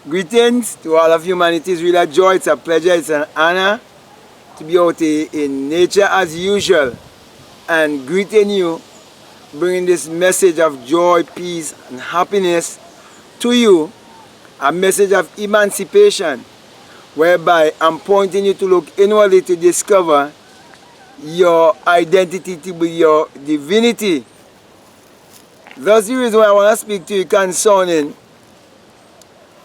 Greetings to all of humanity. It's really a joy, it's a pleasure, it's an honor to be out in nature as usual and greeting you, bringing this message of joy, peace, and happiness to you, a message of emancipation, whereby I'm pointing you to look inwardly to discover your identity with your divinity. That's the reason why I want to speak to you concerning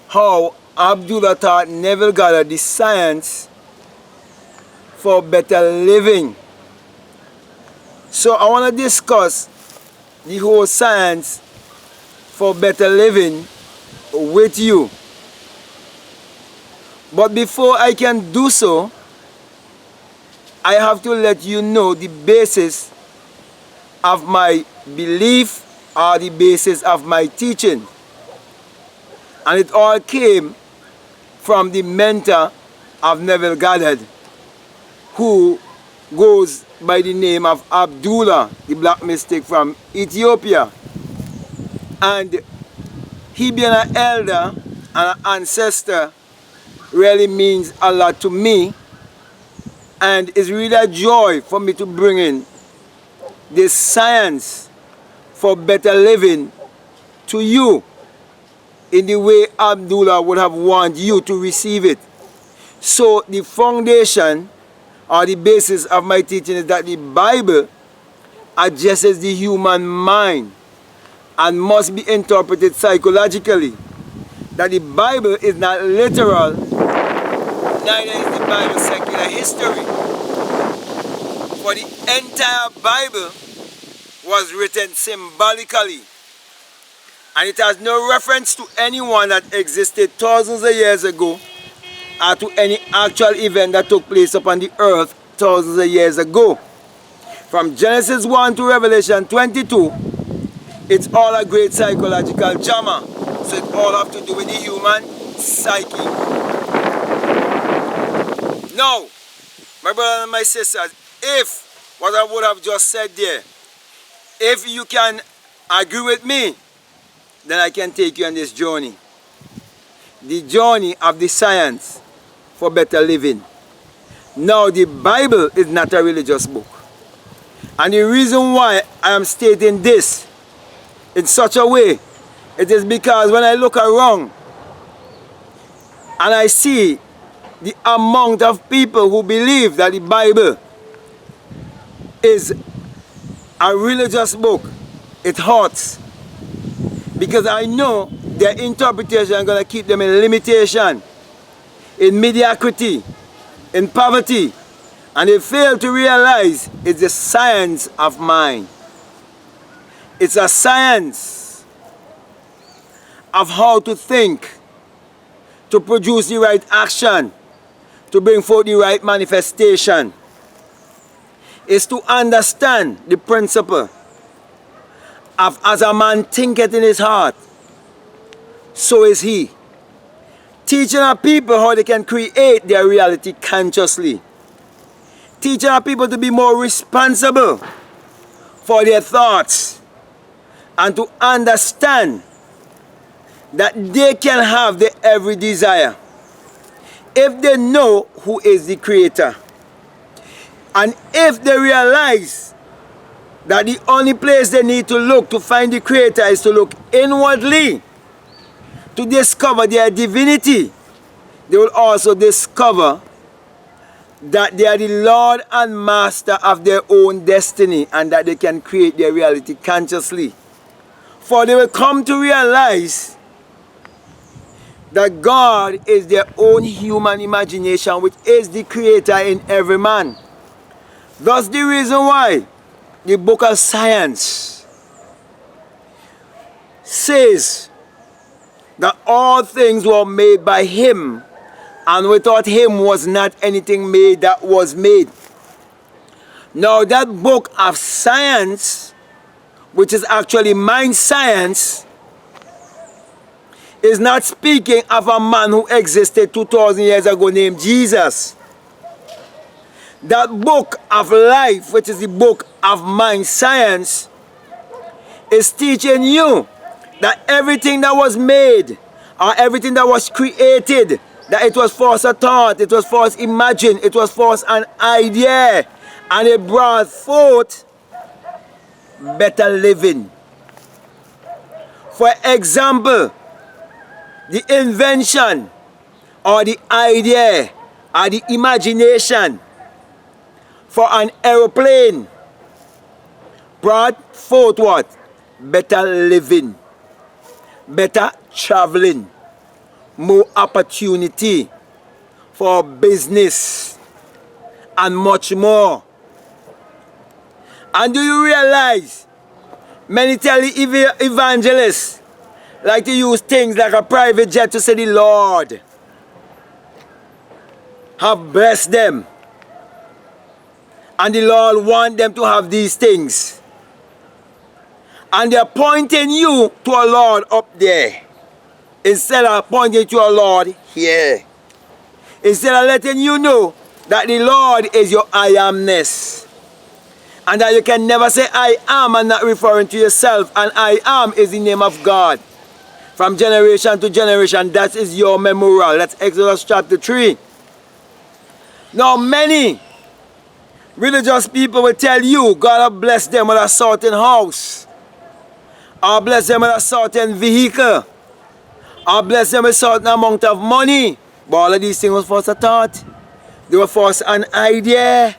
how Abdullah taught Neville Goddard the science for better living. So I want to discuss the whole science for better living with you. But before I can do so, I have to let you know the basis of my belief or the basis of my teaching. And it all came from the mentor of Neville Goddard, who goes by the name of Abdullah, the black mystic from Ethiopia. And he being an elder and an ancestor really means a lot to me. And it's really a joy for me to bring in this science for better living to you in the way Abdullah would have wanted you to receive it. So the foundation or the basis of my teaching is that the Bible addresses the human mind and must be interpreted psychologically. That the Bible is not literal, neither is the Bible secular history. For the entire Bible was written symbolically, and it has no reference to anyone that existed thousands of years ago or to any actual event that took place upon the earth thousands of years ago. From Genesis 1 to Revelation 22, it's all a great psychological drama. So it all have to do with the human psyche. Now, my brothers and my sisters, if what I would have just said there, if you can agree with me, then I can take you on this journey. The journey of the science for better living. Now, the Bible is not a religious book. And the reason why I am stating this in such a way, it is because when I look around and I see the amount of people who believe that the Bible is a religious book, it hurts. Because I know their interpretation is going to keep them in limitation, in mediocrity, in poverty. And they fail to realize it's the science of mind. It's a science of how to think, to produce the right action, to bring forth the right manifestation. It's to understand the principle of as a man thinketh in his heart, so is he. Teaching our people how they can create their reality consciously. Teaching our people to be more responsible for their thoughts and to understand that they can have their every desire if they know who is the creator. And if they realize that the only place they need to look to find the creator is to look inwardly to discover their divinity, they will also discover that they are the Lord and Master of their own destiny and that they can create their reality consciously. For they will come to realize that God is their own human imagination, which is the creator in every man. That's the reason why the book of science says that all things were made by him, and without him was not anything made that was made. Now that book of science, which is actually mind science, is not speaking of a man who existed 2,000 years ago named Jesus. That book of life, which is the book of mind science, is teaching you that everything that was made or everything that was created, that it was first a thought, it was first imagined, it was first an idea, and it brought forth better living. For example, the invention or the idea or the imagination for an aeroplane brought forth what? Better living, better traveling, more opportunity for business, and much more. And do you realize many evangelists like to use things like a private jet to say the Lord have blessed them, and the Lord want them to have these things, and they're pointing you to a Lord up there instead of pointing to a Lord here, instead of letting you know that the Lord is your I amness, and that you can never say I am and not referring to yourself, and I am is the name of God from generation to generation. That is your memorial. That's Exodus chapter 3. Now many religious people will tell you God have blessed them with a certain house, or bless them with a certain vehicle, or bless them with a certain amount of money. But all of these things was first a thought. They were first an idea.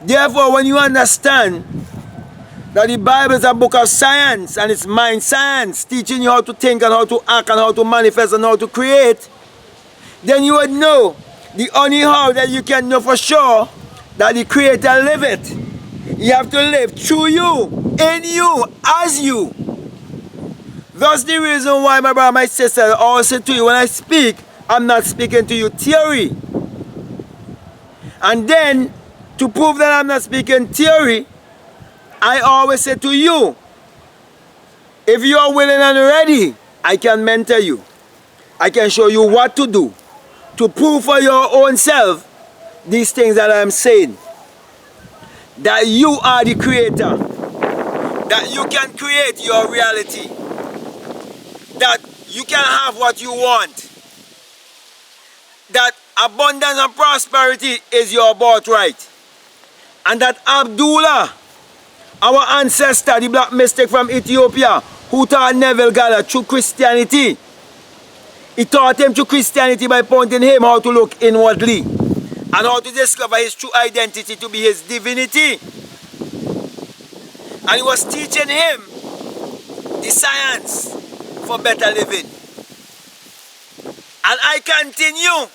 Therefore, when you understand that the Bible is a book of science, and it's mind science, teaching you how to think and how to act and how to manifest and how to create, then you would know the only how that you can know for sure that the Creator liveth. You have to live through you, in you, as you. That's the reason why, my brother, my sister, I always say to you, when I speak, I'm not speaking to you theory. And then, to prove that I'm not speaking theory, I always say to you, if you are willing and ready, I can mentor you. I can show you what to do to prove for your own self these things that I'm saying. That you are the creator. That you can create your reality. That you can have what you want. That abundance and prosperity is your birthright. And that Abdullah, our ancestor, the black mystic from Ethiopia, who taught Neville Goddard through Christianity, he taught him through Christianity by pointing him how to look inwardly and how to discover his true identity to be his divinity. And he was teaching him the science for better living. And I continue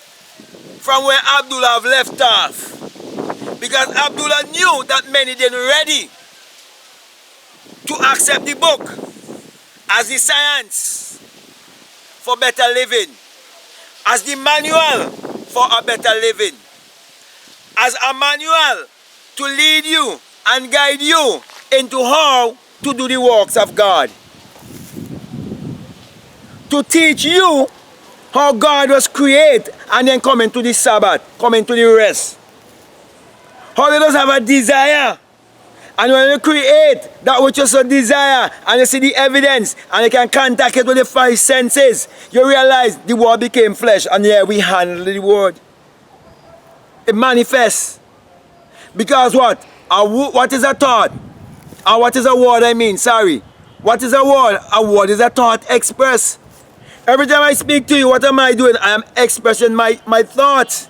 from where Abdullah left off, because Abdullah knew that many didn't ready to accept the book as the science for better living, as the manual for a better living, as a manual to lead you and guide you into how to do the works of God, to teach you how God was created and then come into the Sabbath, come into the rest, how he does have a desire. And when you create that which you so desire, and you see the evidence, and you can contact it with the five senses, you realize the word became flesh, and yeah, we handle the word. It manifests. Because what? What is a thought? Or what is a word, I mean, sorry. What is a word? A word is a thought expressed. Every time I speak to you, what am I doing? I am expressing my thoughts.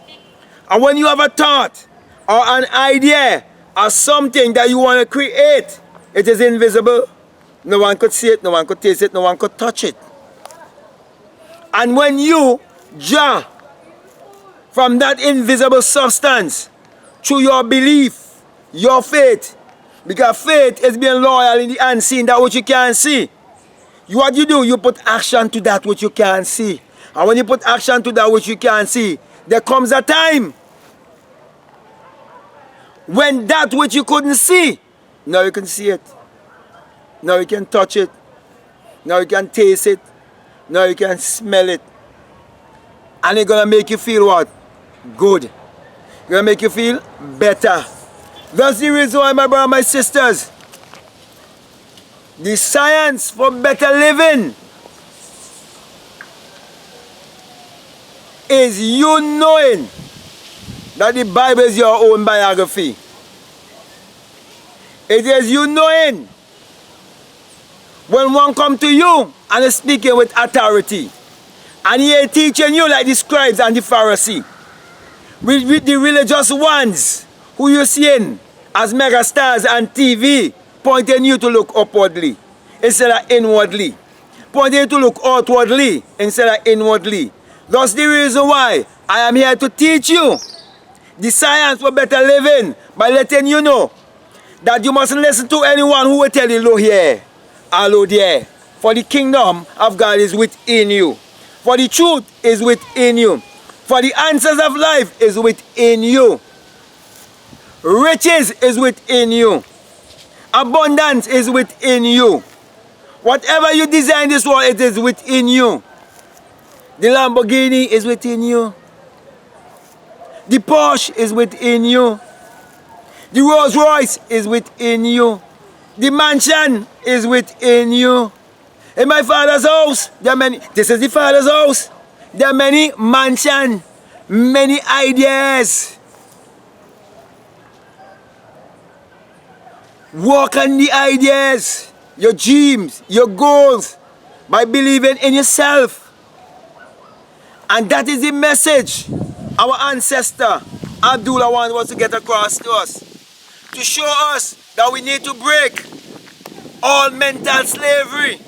And when you have a thought, or an idea, or something that you want to create, it is invisible. No one could see it, no one could taste it, no one could touch it. And when you draw from that invisible substance through your belief, your faith, because faith is being loyal in the unseen, that which you can't see. What you do, you put action to that which you can't see. And when you put action to that which you can't see, there comes a time when that which you couldn't see, now you can see it. Now you can touch it. Now you can taste it. Now you can smell it. And it's going to make you feel what? Good. It's going to make you feel better. That's the reason why, my brothers and my sisters, the science for better living is you knowing that the Bible is your own biography. It is you knowing when one come to you and is speaking with authority, and he is teaching you like the scribes and the Pharisees, with the religious ones who you're seeing as megastars and TV, pointing you to look upwardly instead of inwardly, pointing you to look outwardly instead of inwardly. That's the reason why I am here to teach you the science for better living, by letting you know that you mustn't listen to anyone who will tell you low here or low there. For the kingdom of God is within you. For the truth is within you. For the answers of life is within you. Riches is within you. Abundance is within you. Whatever you desire in this world, it is within you. The Lamborghini is within you. The Porsche is within you. The Rolls Royce is within you. The mansion is within you. In my father's house, there are many. This is the father's house. There are many mansions, many ideas. Work on the ideas, your dreams, your goals, by believing in yourself. And that is the message our ancestor Abdullah wanted us to get across to us. To show us that we need to break all mental slavery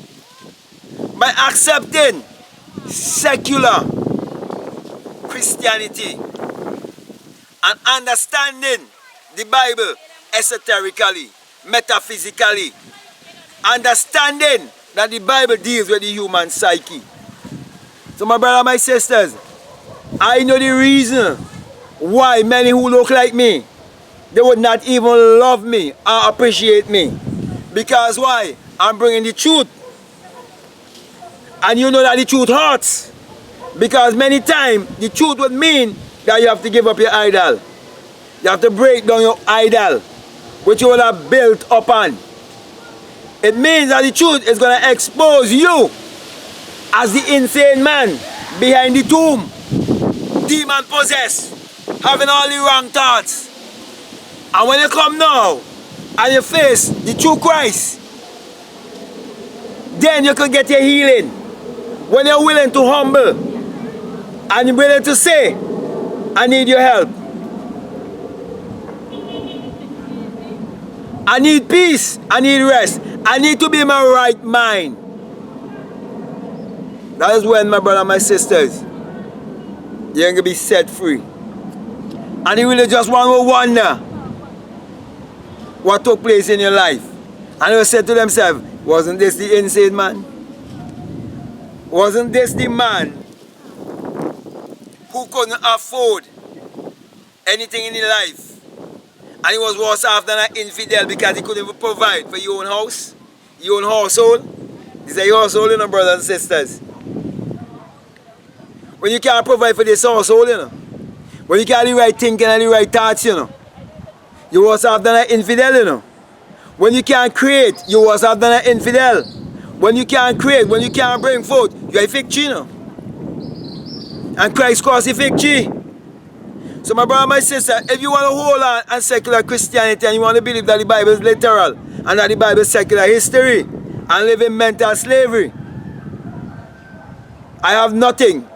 by accepting secular Christianity and understanding the Bible esoterically, metaphysically, understanding that the Bible deals with the human psyche. So my brother, my sisters, I know the reason why many who look like me, they would not even love me or appreciate me. Because why? I'm bringing the truth. And you know that the truth hurts. Because many times the truth would mean that you have to give up your idol. You have to break down your idol, which you will have built upon. It means that the truth is going to expose you as the insane man behind the tomb, demon possessed, having all the wrong thoughts. And when you come now and you face the true Christ, then you can get your healing. When you're willing to humble and you're willing to say, I need your help. I need peace. I need rest. I need to be in my right mind. That is when, my brother and my sisters, you're going to be set free. And you really just want to wonder what took place in your life. And they said to themselves, wasn't this the insane man? Wasn't this the man who couldn't afford anything in his life? And he was worse off than an infidel because he couldn't even provide for your own house, your own household. These are your household, you know, brothers and sisters. When you can't provide for this household, you know, when you can't do the right thinking and the right thoughts, you know, you worse off than an infidel, you know. When you can't create, you worse off than an infidel. When you can't create, when you can't bring forth, you're a fig tree, you know. And Christ caused a fig tree. So my brother, my sister, if you want to hold on and secular Christianity and you want to believe that the Bible is literal and that the Bible is secular history and live in mental slavery, I have nothing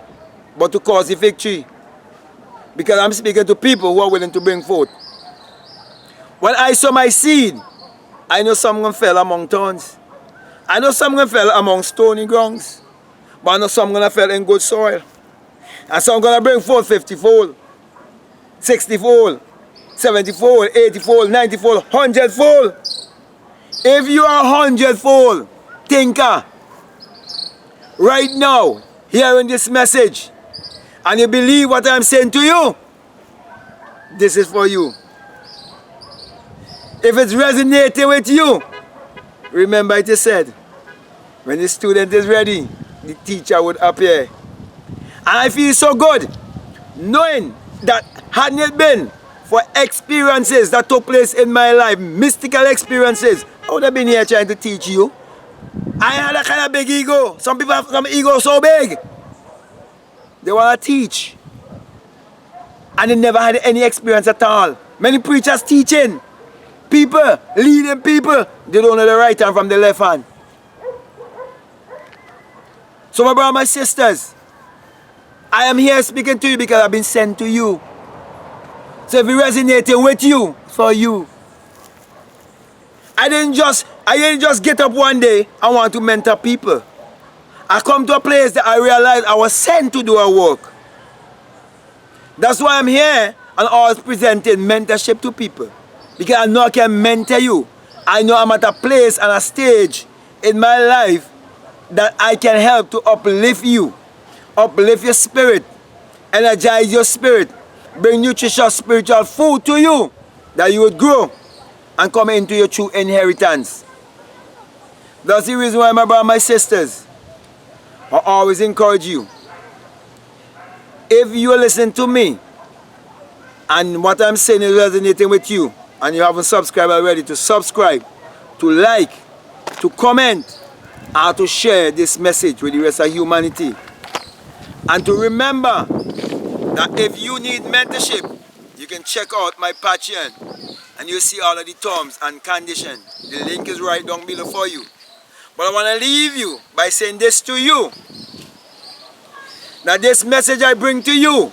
but to cause a victory. Because I'm speaking to people who are willing to bring forth. When I sow my seed, I know some of them fell among thorns. I know some of them fell among stony grounds. But I know some of them fell in good soil. And some are going to bring forth 50-fold, 60-fold, 70-fold, 80-fold, 90-fold, 100-fold. If you are 100-fold thinker, right now, hearing this message, and you believe what I'm saying to you, this is for you. If it's resonating with you, remember it is said, when the student is ready, the teacher would appear. And I feel so good knowing that hadn't it been for experiences that took place in my life, mystical experiences, I would have been here trying to teach you. I had a kind of big ego. Some people have some ego so big. They want to teach. and they never had any experience at all. Many preachers teaching people, leading people, they don't know the right hand from the left hand. So my brothers and my sisters, I am here speaking to you because I've been sent to you. So if it resonating with you, for you. I didn't just get up one day and want to mentor people. I come to a place that I realized I was sent to do a work. That's why I'm here and always presenting mentorship to people. Because I know I can mentor you. I know I'm at a place and a stage in my life that I can help to uplift you. Uplift your spirit. Energize your spirit. Bring nutritious spiritual food to you that you would grow and come into your true inheritance. That's the reason why, my brothers and my sisters, I always encourage you. If you listen to me and what I'm saying is resonating with you and you haven't subscribed already, to subscribe, to like, to comment, and to share this message with the rest of humanity. And to remember that if you need mentorship, you can check out my Patreon and you'll see all of the terms and conditions. The link is right down below for you. But I want to leave you by saying this to you. That this message I bring to you,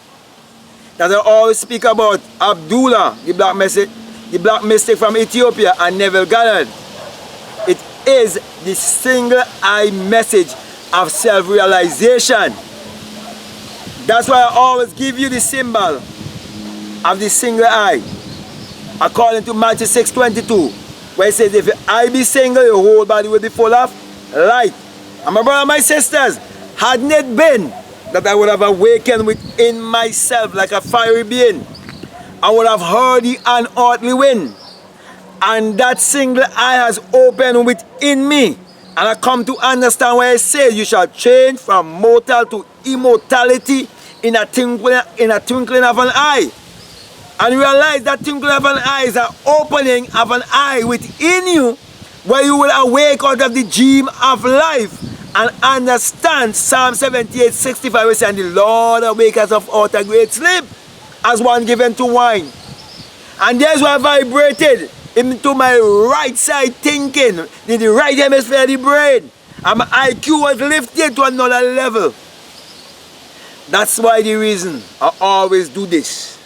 that I always speak about Abdullah, the black mystic from Ethiopia, and Neville Goddard. It is the single-eye message of self-realization. That's why I always give you the symbol of the single eye. According to Matthew 6:22, where it says, if your eye be single, your whole body will be full of light. And my brothers and my sisters, hadn't it been that I would have awakened within myself like a fiery being, I would have heard the unearthly wind, and that single eye has opened within me, and I come to understand where it says, you shall change from mortal to immortality in a twinkling of an eye. And realize that twinkling of an eye is an opening of an eye within you, where you will awake out of the dream of life and understand Psalm 78:65, which says, the Lord awakes us out of great sleep as one given to wine. And there's where I vibrated into my right side thinking, in the right hemisphere of the brain. And my IQ was lifted to another level. That's why the reason I always do this.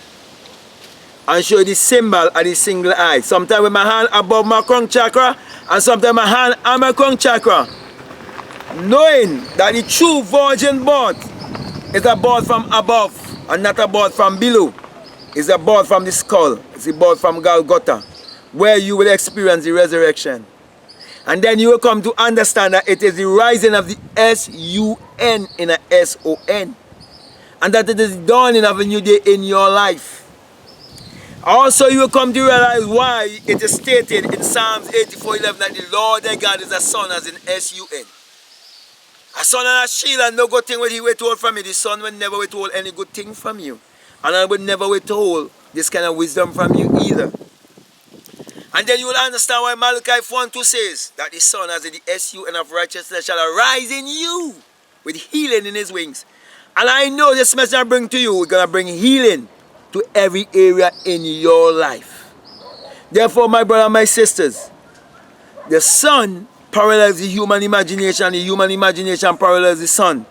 And show you the symbol of the single eye. Sometimes with my hand above my crown chakra, and sometimes my hand on my crown chakra. Knowing that the true virgin birth is a birth from above and not a birth from below. It's a birth from the skull. It's a birth from Golgotha, where you will experience the resurrection. And then you will come to understand that it is the rising of the S-U-N in a S-O-N. And that it is the dawning of a new day in your life. Also, you will come to realize why it is stated in Psalms 84:11 that the Lord thy God is a son, as in S-U-N. A son and a shield, and no good thing will he withhold from you. The son will never withhold any good thing from you. And I will never withhold this kind of wisdom from you either. And then you will understand why Malachi 4:2 says that the son, as in the S-U-N of righteousness, shall arise in you with healing in his wings. And I know this message I bring to you, we're going to bring healing to every area in your life. Therefore, my brothers and my sisters, the sun parallels the human imagination, the human imagination parallels the sun.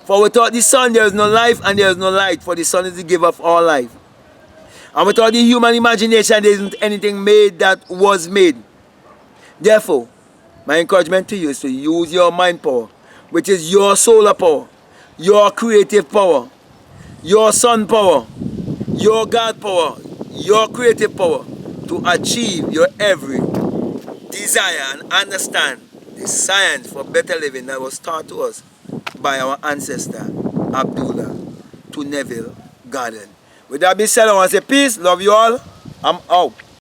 For without the sun, there is no life and there is no light, for the sun is the giver of all life. And without the human imagination, there isn't anything made that was made. Therefore, my encouragement to you is to use your mind power, which is your solar power, your creative power, your sun power, your God power, your creative power, to achieve your every desire and understand the science for better living that was taught to us by our ancestor Abdullah to Neville Goddard. With that being said, I want to say peace, love you all, I'm out.